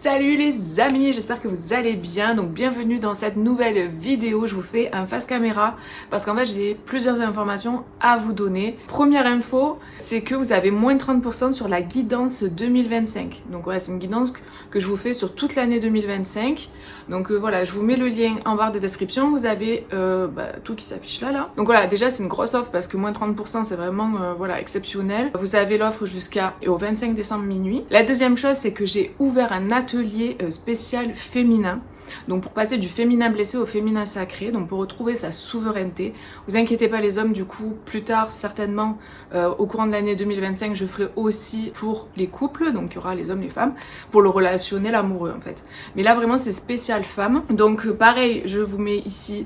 Salut les amis, j'espère que vous allez bien. Donc bienvenue dans cette nouvelle vidéo. Je vous fais un face caméra parce qu'en fait j'ai plusieurs informations à vous donner. Première info, c'est que vous avez moins de 30% sur la guidance 2025. Donc voilà, c'est une guidance que je vous fais sur toute l'année 2025. Donc voilà, je vous mets le lien en barre de description. Vous avez tout qui s'affiche là. Donc voilà, déjà c'est une grosse offre parce que moins de 30% c'est vraiment voilà, exceptionnel. Vous avez l'offre jusqu'au 25 décembre minuit. La deuxième chose, c'est que j'ai ouvert un atelier spécial féminin. Donc pour passer du féminin blessé au féminin sacré, donc pour retrouver sa souveraineté. Vous inquiétez pas les hommes, du coup plus tard certainement au courant de l'année 2025 je ferai aussi pour les couples, donc il y aura les hommes, les femmes, pour le relationnel amoureux en fait. Mais là vraiment c'est spécial femmes. Donc pareil, je vous mets ici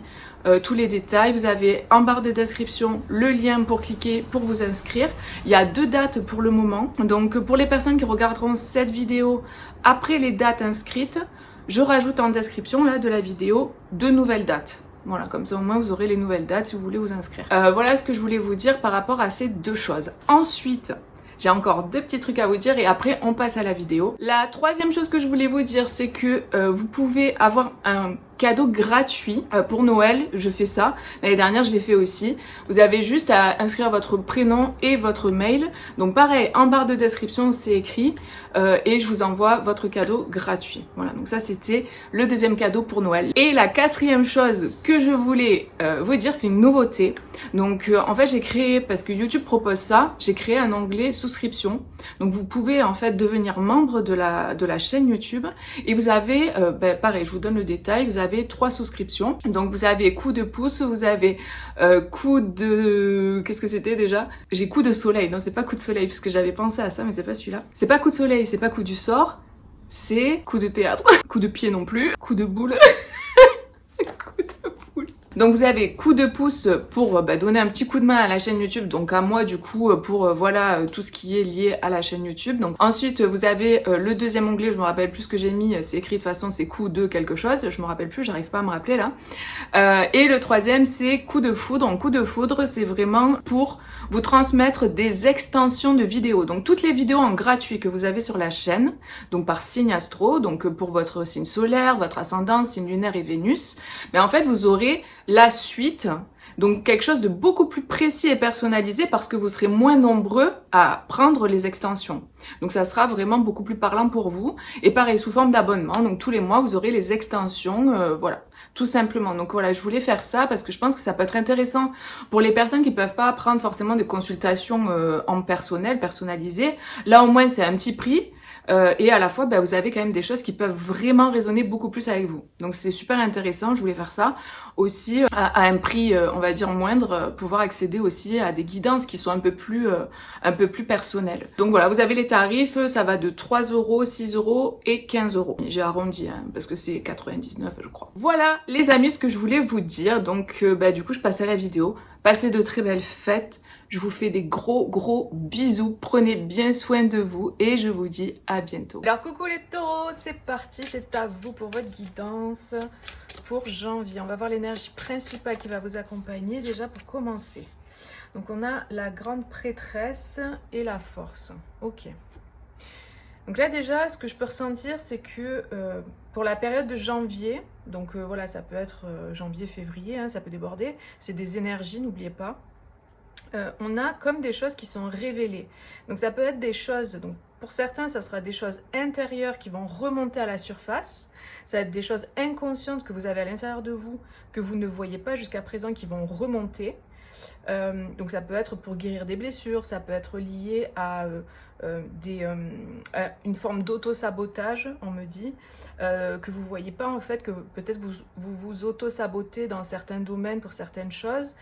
tous les détails. Vous avez en barre de description le lien pour cliquer pour vous inscrire. Il y a 2 dates pour le moment. Donc pour les personnes qui regarderont cette vidéo après les dates inscrites, je rajoute en description là de la vidéo 2 nouvelles dates. Voilà, comme ça au moins vous aurez les nouvelles dates si vous voulez vous inscrire. Voilà ce que je voulais vous dire par rapport à ces 2 choses. Ensuite, j'ai encore 2 petits trucs à vous dire et après on passe à la vidéo. La troisième chose que je voulais vous dire, c'est que vous pouvez avoir un cadeau gratuit pour Noël. Je fais ça. L'année dernière, je l'ai fait aussi. Vous avez juste à inscrire votre prénom et votre mail. Donc pareil, en barre de description, c'est écrit et je vous envoie votre cadeau gratuit. Voilà, donc ça c'était le deuxième cadeau pour Noël. Et la quatrième chose que je voulais vous dire, c'est une nouveauté. Donc en fait, j'ai créé, parce que YouTube propose ça, j'ai créé un onglet souscription. Donc vous pouvez en fait devenir membre de la chaîne YouTube et vous avez, pareil, je vous donne le détail, vous avez 3 souscriptions. Donc vous avez coup de pouce, vous avez coup de... Qu'est-ce que c'était déjà? J'ai coup de soleil, non c'est pas coup de soleil parce que j'avais pensé à ça mais c'est pas celui-là. C'est pas coup de soleil, c'est pas coup du sort, c'est coup de théâtre. Coup de pied non plus, coup de boule. Coup de boule. Donc vous avez coup de pouce pour donner un petit coup de main à la chaîne YouTube, donc à moi du coup pour voilà tout ce qui est lié à la chaîne YouTube. Donc ensuite vous avez le deuxième onglet, je me rappelle plus ce que j'ai mis, c'est écrit de toute façon c'est coup de quelque chose, je me rappelle plus, j'arrive pas à me rappeler là. Et le troisième c'est coup de foudre. En coup de foudre c'est vraiment pour vous transmettre des extensions de vidéos. Donc toutes les vidéos en gratuit que vous avez sur la chaîne, donc par signe astro, donc pour votre signe solaire, votre ascendant, signe lunaire et Vénus, mais en fait vous aurez la suite, donc quelque chose de beaucoup plus précis et personnalisé parce que vous serez moins nombreux à prendre les extensions. Donc ça sera vraiment beaucoup plus parlant pour vous. Et pareil, sous forme d'abonnement, donc tous les mois vous aurez les extensions, voilà, tout simplement. Donc voilà, je voulais faire ça parce que je pense que ça peut être intéressant pour les personnes qui peuvent pas prendre forcément des consultations en personnel, personnalisées. Là au moins c'est un petit prix. Et à la fois, vous avez quand même des choses qui peuvent vraiment résonner beaucoup plus avec vous. Donc c'est super intéressant, je voulais faire ça. Aussi, à un prix, on va dire moindre, pouvoir accéder aussi à des guidances qui sont un peu plus personnelles. Donc voilà, vous avez les tarifs, ça va de 3 €, 6 € et 15 €. J'ai arrondi, hein, parce que c'est 99 je crois. Voilà les amis, ce que je voulais vous dire. Donc du coup, je passe à la vidéo. Passez de très belles fêtes. Je vous fais des gros bisous. Prenez bien soin de vous et je vous dis à bientôt. Alors coucou les taureaux, c'est parti, c'est à vous pour votre guidance pour janvier. On va voir l'énergie principale qui va vous accompagner déjà pour commencer. Donc on a la grande prêtresse et la force. Ok. Donc là déjà, ce que je peux ressentir, c'est que pour la période de janvier, donc voilà, ça peut être janvier, février, hein, ça peut déborder, c'est des énergies, n'oubliez pas. On a comme des choses qui sont révélées. Donc ça peut être des choses, donc pour certains ça sera des choses intérieures qui vont remonter à la surface, ça va être des choses inconscientes que vous avez à l'intérieur de vous, que vous ne voyez pas jusqu'à présent, qui vont remonter. Donc ça peut être pour guérir des blessures, ça peut être lié à une forme d'auto-sabotage, on me dit, que vous voyez pas en fait, que peut-être vous auto-sabotez dans certains domaines pour certaines choses.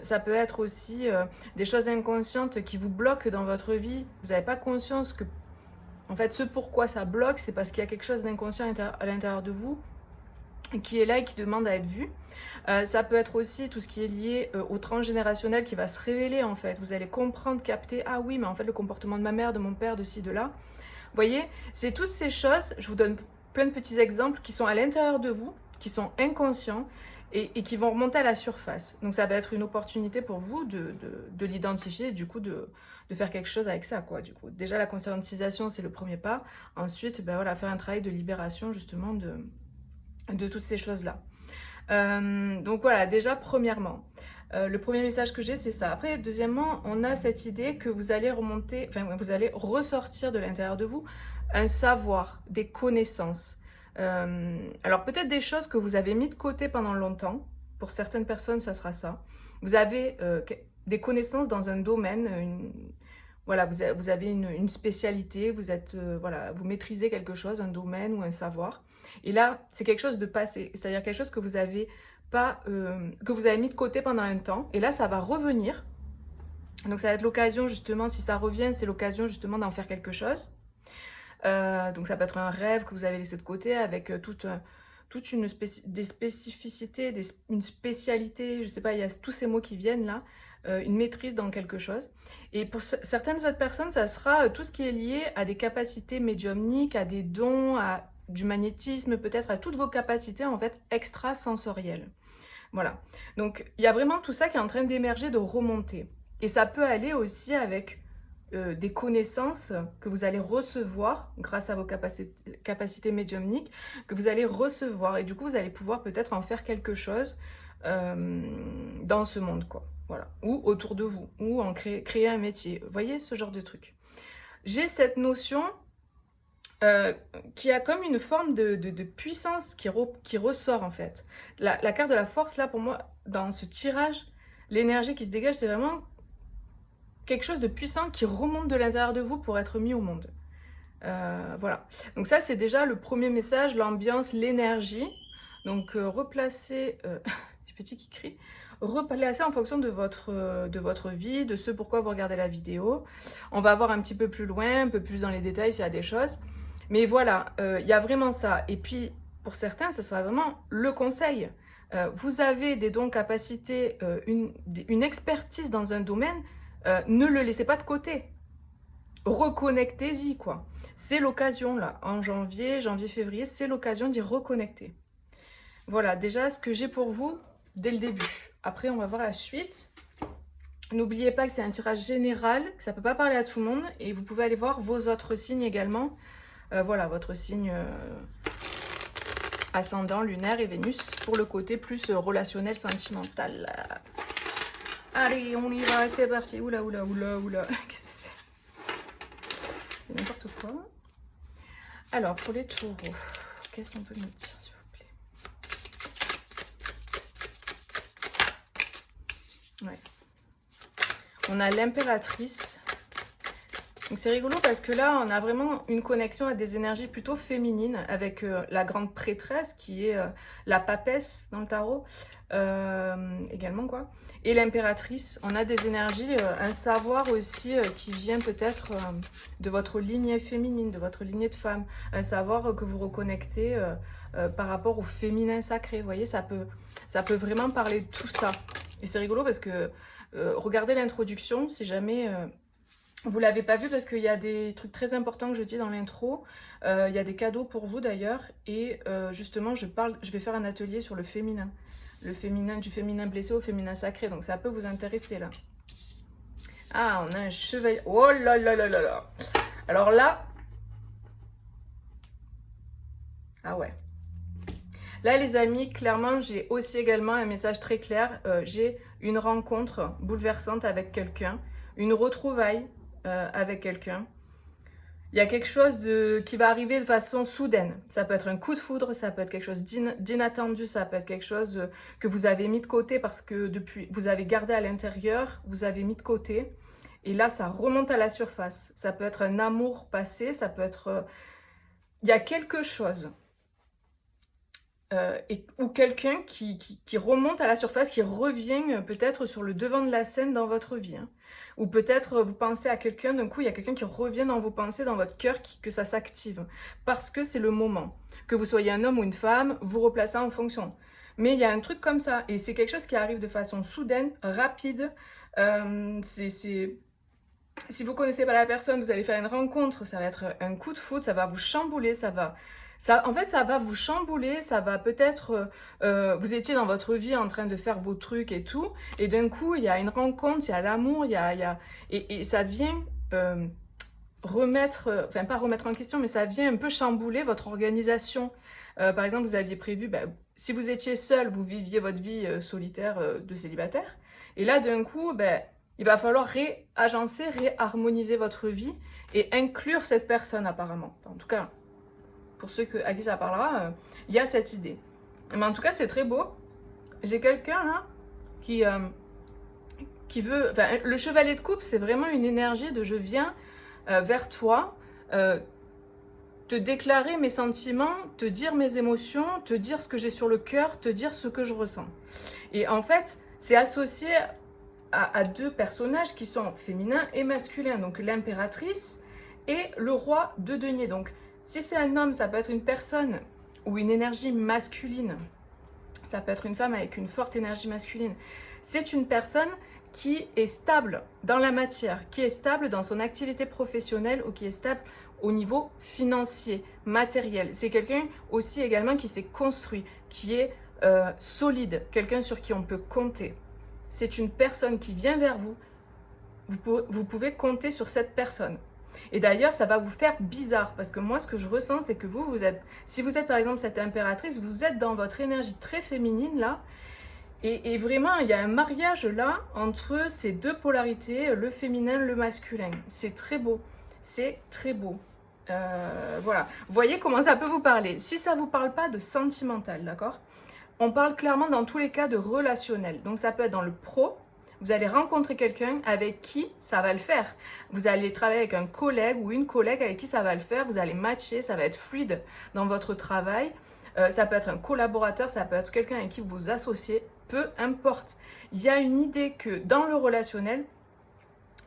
Ça peut être aussi des choses inconscientes qui vous bloquent dans votre vie. Vous n'avez pas conscience que, en fait, ce pourquoi ça bloque, c'est parce qu'il y a quelque chose d'inconscient à l'intérieur de vous qui est là et qui demande à être vu. Ça peut être aussi tout ce qui est lié au transgénérationnel qui va se révéler en fait. Vous allez comprendre, capter, ah oui, mais en fait le comportement de ma mère, de mon père, de ci, de là. Vous voyez, c'est toutes ces choses, je vous donne plein de petits exemples qui sont à l'intérieur de vous, qui sont inconscients et qui vont remonter à la surface. Donc ça va être une opportunité pour vous de l'identifier et du coup de faire quelque chose avec ça, quoi. Du coup, déjà la conscientisation, c'est le premier pas. Ensuite, ben voilà, faire un travail de libération justement de toutes ces choses-là. Donc voilà, déjà premièrement, le premier message que j'ai, c'est ça. Après, deuxièmement, on a cette idée que vous allez remonter, enfin vous allez ressortir de l'intérieur de vous un savoir, des connaissances. Alors peut-être des choses que vous avez mis de côté pendant longtemps. Pour certaines personnes, ça sera ça. Vous avez des connaissances dans un domaine, voilà, vous avez une spécialité, voilà, vous maîtrisez quelque chose, un domaine ou un savoir. Et là, c'est quelque chose de passé, c'est-à-dire quelque chose que vous avez que vous avez mis de côté pendant un temps. Et là, ça va revenir. Donc ça va être l'occasion justement, si ça revient, c'est l'occasion justement d'en faire quelque chose. Donc ça peut être un rêve que vous avez laissé de côté avec toute des spécificités, une spécialité, je sais pas, il y a tous ces mots qui viennent là, une maîtrise dans quelque chose. Et pour certaines autres personnes, ça sera tout ce qui est lié à des capacités médiumniques, à des dons, à du magnétisme, peut-être à toutes vos capacités en fait extrasensorielles. Voilà. Donc il y a vraiment tout ça qui est en train d'émerger, de remonter. Et ça peut aller aussi avec des connaissances que vous allez recevoir grâce à vos capacités médiumniques, que vous allez recevoir. Et du coup, vous allez pouvoir peut-être en faire quelque chose dans ce monde, quoi. Voilà. Ou autour de vous, ou en créer un métier. Vous voyez, ce genre de truc. J'ai cette notion qui a comme une forme de puissance qui ressort en fait. La carte de la force, là, pour moi, dans ce tirage, l'énergie qui se dégage, c'est vraiment quelque chose de puissant qui remonte de l'intérieur de vous pour être mis au monde. Voilà. Donc ça, c'est déjà le premier message, l'ambiance, l'énergie. Donc replacer, petit qui crie, replacer en fonction de votre vie, de ce pourquoi vous regardez la vidéo. On va voir un petit peu plus loin, un peu plus dans les détails s'il y a des choses. Mais voilà, il y a vraiment ça. Et puis, pour certains, ce sera vraiment le conseil. Vous avez des dons, capacités, une expertise dans un domaine, ne le laissez pas de côté. Reconnectez-y, quoi. C'est l'occasion, là, en janvier, février, c'est l'occasion d'y reconnecter. Voilà, déjà, ce que j'ai pour vous dès le début. Après, on va voir la suite. N'oubliez pas que c'est un tirage général, que ça ne peut pas parler à tout le monde. Et vous pouvez aller voir vos autres signes également. Voilà, votre signe ascendant, lunaire et Vénus, pour le côté plus relationnel, sentimental. Allez, on y va, c'est parti. Oula, oula, oula, oula. Qu'est-ce que c'est? N'importe quoi. Alors, pour les taureaux, qu'est-ce qu'on peut me dire, s'il vous plaît? Ouais. On a l'impératrice. Donc c'est rigolo parce que là, on a vraiment une connexion à des énergies plutôt féminines avec la grande prêtresse qui est la papesse dans le tarot également, quoi. Et l'impératrice, on a des énergies, un savoir aussi qui vient peut-être de votre lignée féminine, de votre lignée de femme. Un savoir que vous reconnectez par rapport au féminin sacré. Vous voyez, ça peut vraiment parler de tout ça. Et c'est rigolo parce que regardez l'introduction si jamais... vous l'avez pas vu parce qu'il y a des trucs très importants que je dis dans l'intro. Il y a des cadeaux pour vous d'ailleurs. Et justement, je vais faire un atelier sur le féminin. Le féminin, du féminin blessé au féminin sacré. Donc ça peut vous intéresser là. Ah, on a un chevalier. Oh là là là là là. Alors là... Ah ouais. Là les amis, clairement, j'ai aussi également un message très clair. J'ai une rencontre bouleversante avec quelqu'un. Une retrouvaille. Avec quelqu'un. Il y a quelque chose qui va arriver de façon soudaine. Ça peut être un coup de foudre, ça peut être quelque chose d'inattendu, ça peut être quelque chose que vous avez mis de côté parce que depuis, vous avez gardé à l'intérieur, vous avez mis de côté. Et là, ça remonte à la surface. Ça peut être un amour passé, ça peut être... il y a quelque chose. Ou quelqu'un qui remonte à la surface, qui revient peut-être sur le devant de la scène dans votre vie. Hein. Ou peut-être vous pensez à quelqu'un, d'un coup il y a quelqu'un qui revient dans vos pensées, dans votre cœur, que ça s'active. Parce que c'est le moment. Que vous soyez un homme ou une femme, vous replacez en fonction. Mais il y a un truc comme ça, et c'est quelque chose qui arrive de façon soudaine, rapide. Si vous connaissez pas la personne, vous allez faire une rencontre, ça va être un coup de foudre, ça va vous chambouler, ça va Ça, en fait, ça va vous chambouler, ça va peut-être... vous étiez dans votre vie en train de faire vos trucs et tout, et d'un coup, il y a une rencontre, il y a l'amour, et ça vient remettre... Enfin, pas remettre en question, mais ça vient un peu chambouler votre organisation. Par exemple, vous aviez prévu... si vous étiez seul, vous viviez votre vie solitaire de célibataire, et là, d'un coup, il va falloir réagencer, réharmoniser votre vie et inclure cette personne apparemment. Enfin, en tout cas, pour ceux à qui ça parlera, il y a cette idée. Mais en tout cas, c'est très beau. J'ai quelqu'un là qui veut... Enfin, le chevalier de coupe, c'est vraiment une énergie de je viens vers toi, te déclarer mes sentiments, te dire mes émotions, te dire ce que j'ai sur le cœur, te dire ce que je ressens. Et en fait, c'est associé à deux personnages qui sont féminins et masculins, donc l'impératrice et le roi de denier. Donc si c'est un homme, ça peut être une personne ou une énergie masculine, ça peut être une femme avec une forte énergie masculine. C'est une personne qui est stable dans la matière, qui est stable dans son activité professionnelle ou qui est stable au niveau financier, matériel. C'est quelqu'un aussi également qui s'est construit, qui est solide, quelqu'un sur qui on peut compter. C'est une personne qui vient vers vous, vous pouvez compter sur cette personne. Et d'ailleurs, ça va vous faire bizarre, parce que moi, ce que je ressens, c'est que si vous êtes par exemple cette impératrice, vous êtes dans votre énergie très féminine là, et vraiment, il y a un mariage là, entre ces deux polarités, le féminin, le masculin. C'est très beau, c'est très beau. Voilà, vous voyez comment ça peut vous parler. Si ça ne vous parle pas de sentimental, d'accord ? On parle clairement dans tous les cas de relationnel. Donc ça peut être dans le pro, vous allez rencontrer quelqu'un avec qui ça va le faire. Vous allez travailler avec un collègue ou une collègue avec qui ça va le faire. Vous allez matcher, ça va être fluide dans votre travail. Ça peut être un collaborateur, ça peut être quelqu'un avec qui vous vous associez, peu importe. Il y a une idée que dans le relationnel,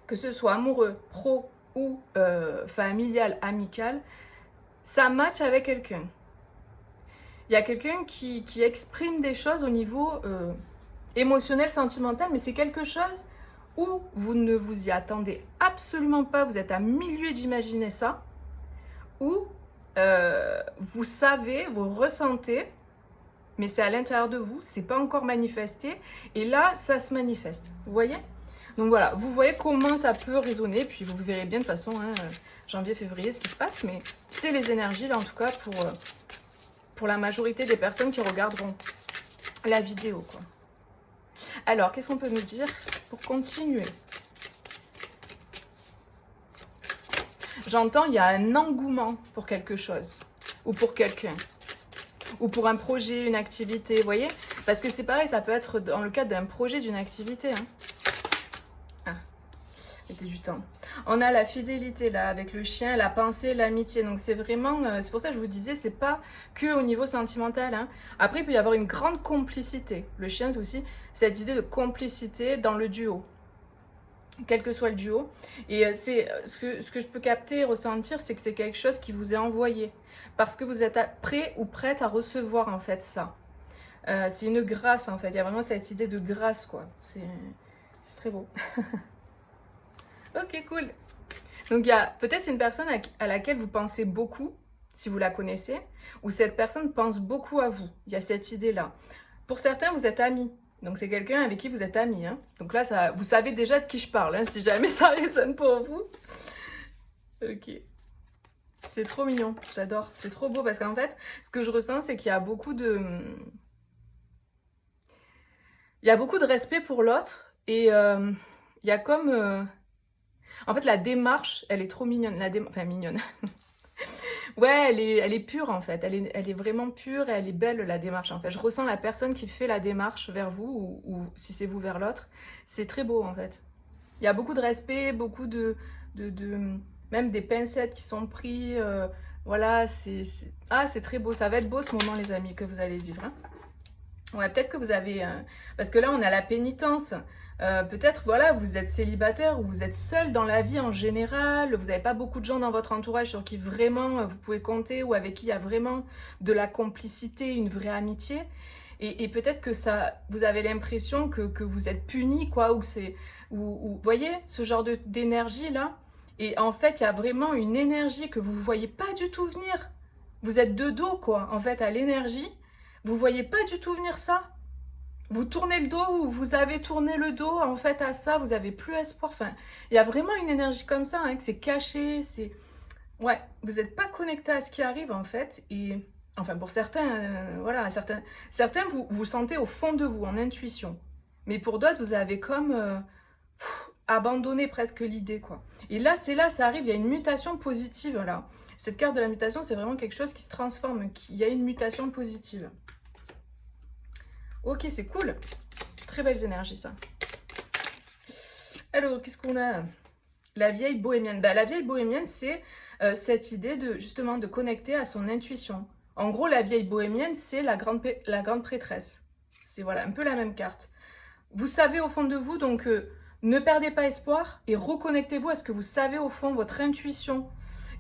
que ce soit amoureux, pro ou familial, amical, ça matche avec quelqu'un. Il y a quelqu'un qui exprime des choses au niveau émotionnel, sentimental, mais c'est quelque chose où vous ne vous y attendez absolument pas, vous êtes à milieu d'imaginer ça, où vous savez, vous ressentez, mais c'est à l'intérieur de vous, c'est pas encore manifesté, et là, ça se manifeste. Vous voyez ? Donc voilà, vous voyez comment ça peut résonner, puis vous verrez bien de toute façon, janvier, février, ce qui se passe, mais c'est les énergies, là, en tout cas, pour la majorité des personnes qui regarderont la vidéo, quoi. Alors, qu'est-ce qu'on peut nous dire pour continuer ? J'entends, il y a un engouement pour quelque chose, ou pour quelqu'un, ou pour un projet, une activité, vous voyez ? Parce que c'est pareil, ça peut être dans le cadre d'un projet, d'une activité. C'était du temps. On a la fidélité là, avec le chien, la pensée, l'amitié. Donc c'est vraiment, c'est pour ça que je vous disais, c'est pas que au niveau sentimental. Après, il peut y avoir une grande complicité. Le chien, c'est aussi cette idée de complicité dans le duo. Quel que soit le duo. Et c'est ce que je peux capter et ressentir, c'est que c'est quelque chose qui vous est envoyé. Parce que vous êtes prêt ou prête à recevoir en fait ça. C'est une grâce en fait. Il y a vraiment cette idée de grâce, quoi. C'est très beau. Ok, cool. Donc, il y a peut-être c'est une personne à laquelle vous pensez beaucoup, si vous la connaissez, ou cette personne pense beaucoup à vous. Il y a cette idée-là. Pour certains, vous êtes amis. Donc, c'est quelqu'un avec qui vous êtes amis. Donc là, vous savez déjà de qui je parle, si jamais ça résonne pour vous. Ok. C'est trop mignon, j'adore. C'est trop beau parce qu'en fait, ce que je ressens, c'est qu'il y a beaucoup de... Il y a beaucoup de respect pour l'autre et il y a comme... En fait, la démarche, elle est trop mignonne. Enfin, mignonne. Ouais, elle est pure, en fait. Elle est vraiment pure et elle est belle, la démarche, en fait. Je ressens la personne qui fait la démarche vers vous ou si c'est vous vers l'autre. C'est très beau, en fait. Il y a beaucoup de respect, beaucoup de même des pincettes qui sont prises. Voilà, c'est très beau. Ça va être beau, ce moment, les amis, que vous allez vivre. Ouais, peut-être que vous avez... parce que là, on a la pénitence. Peut-être, voilà, vous êtes célibataire ou vous êtes seul dans la vie en général, vous n'avez pas beaucoup de gens dans votre entourage sur qui vraiment vous pouvez compter ou avec qui il y a vraiment de la complicité, une vraie amitié. Et peut-être que ça, vous avez l'impression que vous êtes puni, quoi, ou vous voyez, ce genre d'énergie là. Et en fait, il y a vraiment une énergie que vous ne voyez pas du tout venir. vous êtes de dos, quoi, en fait, à l'énergie. Vous voyez pas du tout venir ça. Vous tournez le dos ou vous avez tourné le dos, en fait, à ça. Vous avez plus espoir. Enfin, il y a vraiment une énergie comme ça, hein, que c'est caché, c'est... Ouais, vous n'êtes pas connecté à ce qui arrive, en fait. Et, enfin, pour certains, voilà, certains vous sentez au fond de vous, en intuition. Mais pour d'autres, vous avez comme... abandonner presque l'idée, quoi. Et là, ça arrive, il y a une mutation positive, là. Cette carte de la mutation, c'est vraiment quelque chose qui se transforme, il y a une mutation positive. Ok, c'est cool. Très belles énergies, ça. Alors, qu'est-ce qu'on a? La vieille bohémienne. Bah, la vieille bohémienne, c'est cette idée de, justement, de connecter à son intuition. En gros, la vieille bohémienne, c'est la grande prêtresse. C'est, voilà, un peu la même carte. Vous savez au fond de vous, donc... ne perdez pas espoir et reconnectez-vous à ce que vous savez au fond, votre intuition.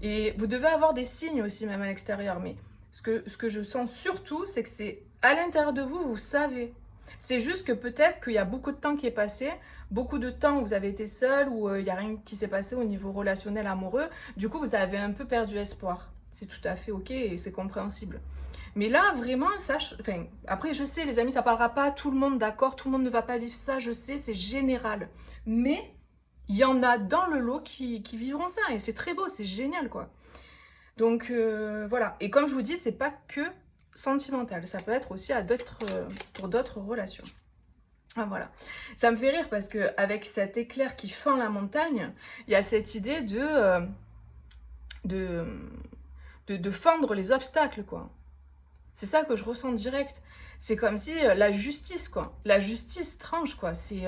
Et vous devez avoir des signes aussi, même à l'extérieur. Mais ce que je sens surtout, c'est que c'est à l'intérieur de vous, vous savez. C'est juste que peut-être qu'il y a beaucoup de temps qui est passé, beaucoup de temps où vous avez été seul, où il n'y a rien qui s'est passé au niveau relationnel, amoureux. Du coup, vous avez un peu perdu espoir. C'est tout à fait ok et c'est compréhensible. Mais là, vraiment, ça... Enfin, après, je sais, les amis, ça parlera pas à tout le monde, d'accord? Tout le monde ne va pas vivre ça, je sais, c'est général. Mais il y en a dans le lot qui vivront ça. Et c'est très beau, c'est génial, quoi. Donc, voilà. Et comme je vous dis, c'est pas que sentimental. Ça peut être aussi pour d'autres relations. Ah, voilà. Ça me fait rire parce qu'avec cet éclair qui fend la montagne, il y a cette idée de fendre les obstacles, quoi. C'est ça que je ressens direct. C'est comme si la justice, quoi. La justice tranche, quoi. C'est...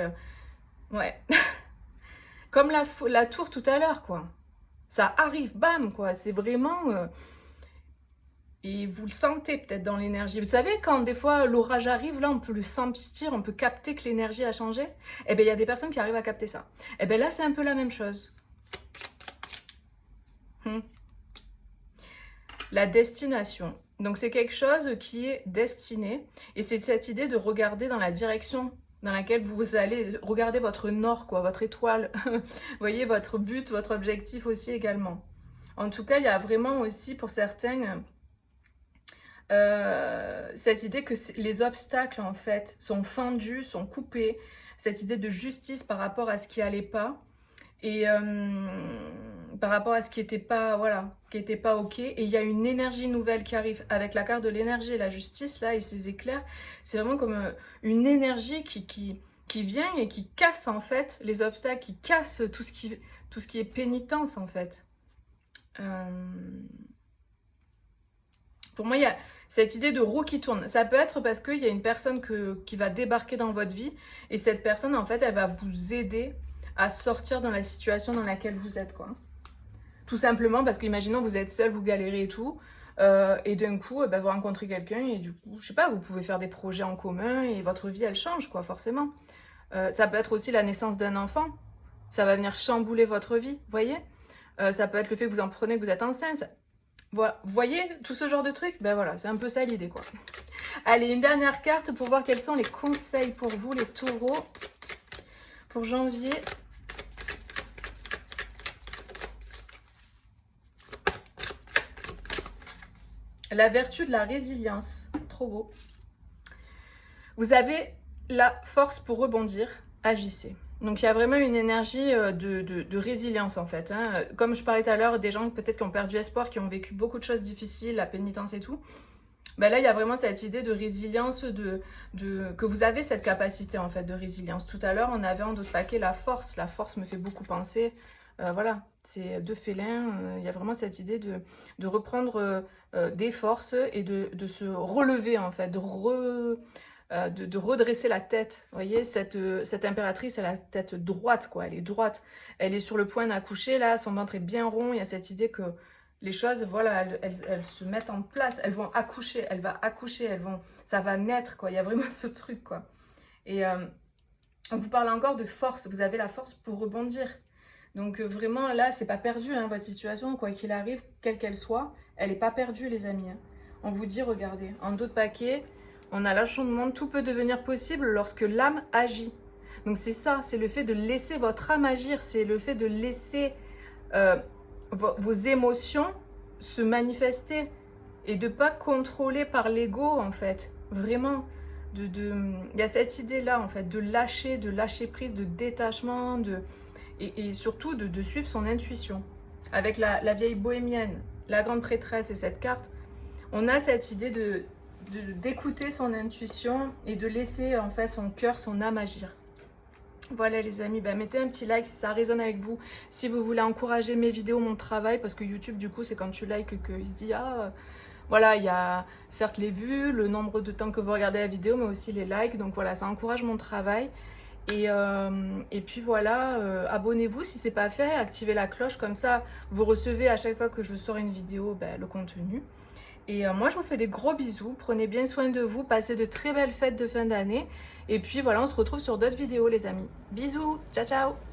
ouais. Comme la tour tout à l'heure, quoi. Ça arrive, bam, quoi. C'est vraiment... et vous le sentez peut-être dans l'énergie. Vous savez, quand des fois l'orage arrive, là, on peut le sentir, on peut capter que l'énergie a changé. Eh bien, il y a des personnes qui arrivent à capter ça. Eh bien, là, c'est un peu la même chose. La destination. Donc c'est quelque chose qui est destiné et c'est cette idée de regarder dans la direction dans laquelle vous allez regarder votre nord, quoi, votre étoile, vous voyez, votre but, votre objectif aussi également. En tout cas, il y a vraiment aussi pour certains cette idée que les obstacles en fait sont fendus, sont coupés, cette idée de justice par rapport à ce qui allait pas et par rapport à ce qui était pas, voilà, qui était pas ok. Et il y a une énergie nouvelle qui arrive avec la carte de l'énergie et la justice là et ces éclairs. C'est vraiment comme une énergie qui vient et qui casse en fait les obstacles, qui casse tout ce qui est pénitence en fait. Pour moi, il y a cette idée de roue qui tourne. Ça peut être parce qu'il y a une personne qui va débarquer dans votre vie et cette personne en fait elle va vous aider à sortir dans la situation dans laquelle vous êtes, quoi. Tout simplement parce qu'imaginons vous êtes seul, vous galérez et tout, et d'un coup, vous rencontrez quelqu'un et du coup, je sais pas, vous pouvez faire des projets en commun et votre vie, elle change, quoi, forcément. Ça peut être aussi la naissance d'un enfant. Ça va venir chambouler votre vie, vous voyez. Ça peut être le fait que vous en prenez, que vous êtes enceinte. Voilà. Vous voyez, tout ce genre de trucs, ben voilà, c'est un peu ça l'idée, quoi. Allez, une dernière carte pour voir quels sont les conseils pour vous, les taureaux, pour janvier. La vertu de la résilience. Trop beau. Vous avez la force pour rebondir. Agissez. Donc il y a vraiment une énergie de résilience en fait. Hein. Comme je parlais tout à l'heure, des gens peut-être qui ont perdu espoir, qui ont vécu beaucoup de choses difficiles, la pénitence et tout. Ben là, il y a vraiment cette idée de résilience, que vous avez cette capacité en fait de résilience. Tout à l'heure, on avait en d'autres paquets la force. La force me fait beaucoup penser. Voilà, c'est deux félins. Il y a vraiment cette idée de reprendre des forces et de se relever en fait, de redresser la tête. Vous voyez, cette impératrice, elle a la tête droite, quoi. Elle est droite. Elle est sur le point d'accoucher, là. Son ventre est bien rond. Il y a cette idée que les choses, voilà, elles se mettent en place. Elles vont accoucher. Elle va accoucher. Ça va naître, quoi. Il y a vraiment ce truc, quoi. Et on vous parle encore de force. Vous avez la force pour rebondir. Donc vraiment, là, c'est pas perdu, hein, votre situation. Quoi qu'il arrive, quelle qu'elle soit, elle n'est pas perdue, les amis. Hein. On vous dit, regardez, en d'autres paquets... On a l'enchaînement, tout peut devenir possible lorsque l'âme agit. Donc c'est ça, c'est le fait de laisser votre âme agir, c'est le fait de laisser vos émotions se manifester et de pas contrôler par l'ego en fait, vraiment. Il y a cette idée-là en fait, de lâcher prise, de détachement, et surtout de suivre son intuition. Avec la vieille bohémienne, la grande prêtresse et cette carte, on a cette idée d'écouter son intuition et de laisser en fait son cœur, son âme agir. Voilà les amis, mettez un petit like si ça résonne avec vous, si vous voulez encourager mes vidéos, mon travail, parce que YouTube du coup c'est quand tu likes qu'il se dit voilà, il y a certes les vues, le nombre de temps que vous regardez la vidéo, mais aussi les likes, donc voilà, ça encourage mon travail. Et puis voilà, abonnez-vous si c'est pas fait, activez la cloche, comme ça vous recevez à chaque fois que je sors une vidéo le contenu. Et moi je vous fais des gros bisous, prenez bien soin de vous, passez de très belles fêtes de fin d'année. Et puis voilà, on se retrouve sur d'autres vidéos les amis. Bisous, ciao ciao.